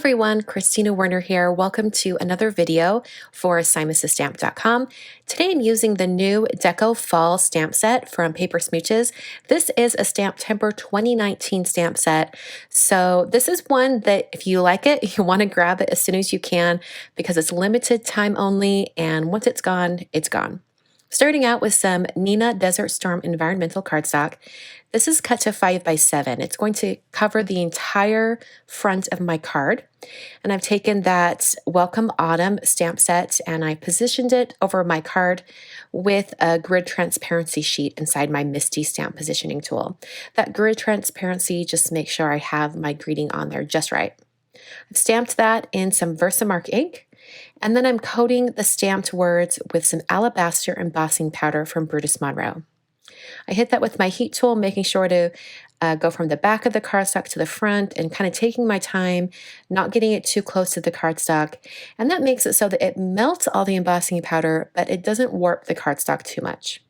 everyone, Kristina Werner here. Welcome to another video for SimonsStamp.com. Today I'm using the new Deco Fall stamp set from Paper Smooches. This is a STAMPtember 2019 stamp set. So this is one that if you like it, you want to grab it as soon as you can because it's limited time only, and once it's gone, it's gone. Starting out with some Neenah Desert Storm Environmental cardstock. This is cut to 5x7. It's going to cover the entire front of my card. And I've taken that Welcome Autumn stamp set and I positioned it over my card with a grid transparency sheet inside my MISTI stamp positioning tool. That grid transparency just makes sure I have my greeting on there just right. I've stamped that in some Versamark ink. And then I'm coating the stamped words with some ALABASTER embossing powder from Brutus Monroe. I hit that with my heat tool, making sure to go from the back of the cardstock to the front and kind of taking my time, not getting it too close to the cardstock. And that makes it so that it melts all the embossing powder, but it doesn't warp the cardstock too much.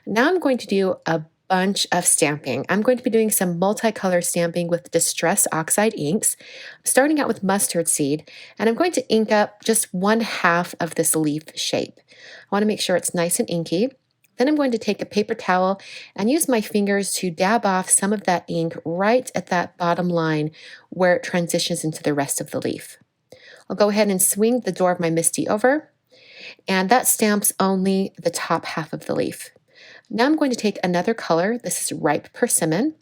Now I'm going to do a bunch of stamping. I'm going to be doing some multicolor stamping with distressed oxide inks, starting out with mustard seed, and I'm going to ink up just 1/2 of this leaf shape. I want to make sure it's nice and inky. Then I'm going to take a paper towel and use my fingers to dab off some of that ink right at that bottom line where it transitions into the rest of the leaf. I'll go ahead and swing the door of my MISTI over, and that stamps only the top half of the leaf. Now I'm going to take another color. This is ripe persimmon,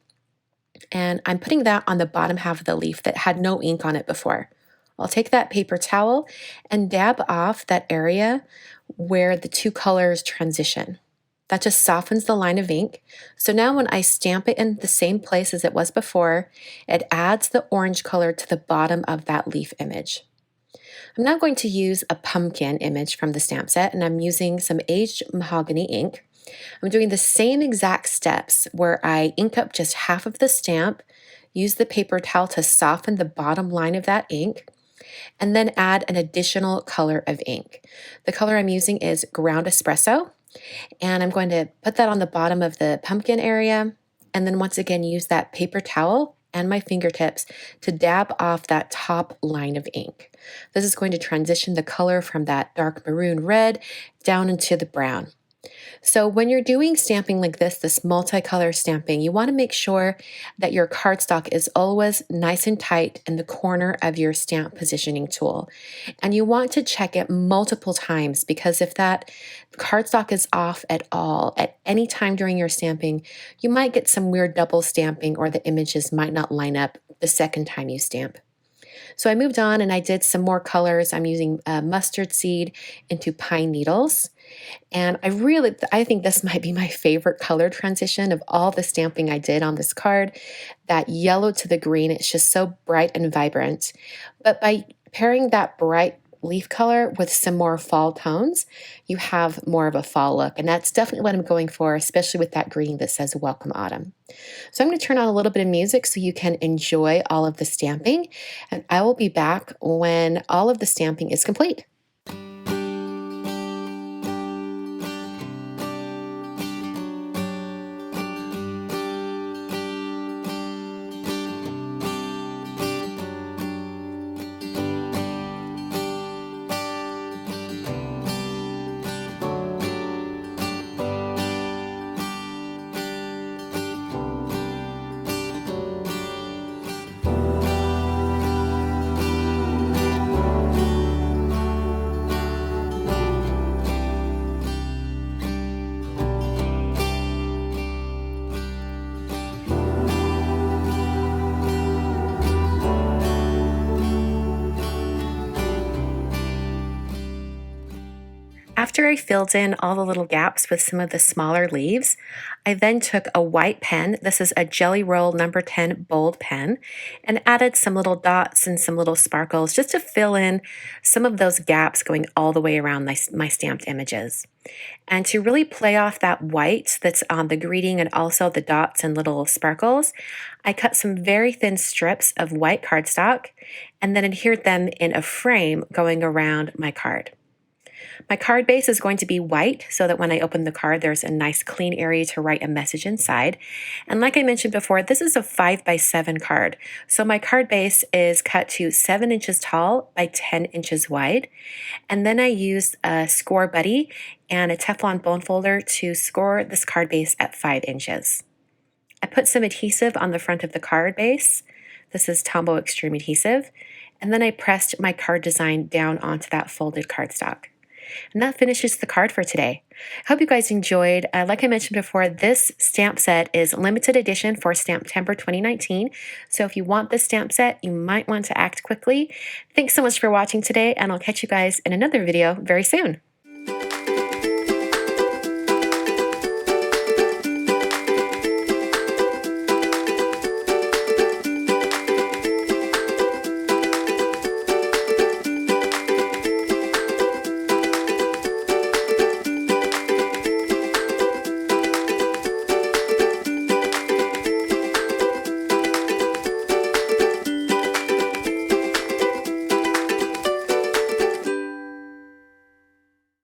and I'm putting that on the bottom half of the leaf that had no ink on it before. I'll take that paper towel and dab off that area where the two colors transition. That just softens the line of ink. So now when I stamp it in the same place as it was before, it adds the orange color to the bottom of that leaf image. I'm now going to use a pumpkin image from the stamp set, and I'm using some aged mahogany ink. I'm doing the same exact steps where I ink up just half of the stamp, use the paper towel to soften the bottom line of that ink, and then add an additional color of ink. The color I'm using is ground espresso, and I'm going to put that on the bottom of the pumpkin area, and then once again use that paper towel and my fingertips to dab off that top line of ink. This is going to transition the color from that dark maroon red down into the brown. So when you're doing stamping like this multicolor stamping, you want to make sure that your cardstock is always nice and tight in the corner of your stamp positioning tool. And you want to check it multiple times, because if that cardstock is off at all at any time during your stamping, you might get some weird double stamping, or the images might not line up the second time you stamp. So I moved on and I did some more colors. I'm using mustard seed into pine needles. And I think this might be my favorite color transition of all the stamping I did on this card. That yellow to the green, it's just so bright and vibrant. But by pairing that bright leaf color with some more fall tones, you have more of a fall look. And that's definitely what I'm going for, especially with that green that says Welcome Autumn. So I'm going to turn on a little bit of music so you can enjoy all of the stamping. And I will be back when all of the stamping is complete. After I filled in all the little gaps with some of the smaller leaves, I then took a white pen, this is a Jelly Roll number 10 bold pen, and added some little dots and some little sparkles just to fill in some of those gaps going all the way around my stamped images. And to really play off that white that's on the greeting and also the dots and little sparkles, I cut some very thin strips of white cardstock and then adhered them in a frame going around my card. My card base is going to be white so that when I open the card, there's a nice clean area to write a message inside. And like I mentioned before, this is a 5x7 card. So my card base is cut to 7 inches tall by 10 inches wide. And then I used a score buddy and a Teflon bone folder to score this card base at 5 inches. I put some adhesive on the front of the card base. This is Tombow Extreme Adhesive. And then I pressed my card design down onto that folded cardstock. And that finishes the card for today. I hope you guys enjoyed. Like I mentioned before, this stamp set is limited edition for STAMPtember 2019. So if you want this stamp set, you might want to act quickly. Thanks so much for watching today, and I'll catch you guys in another video very soon.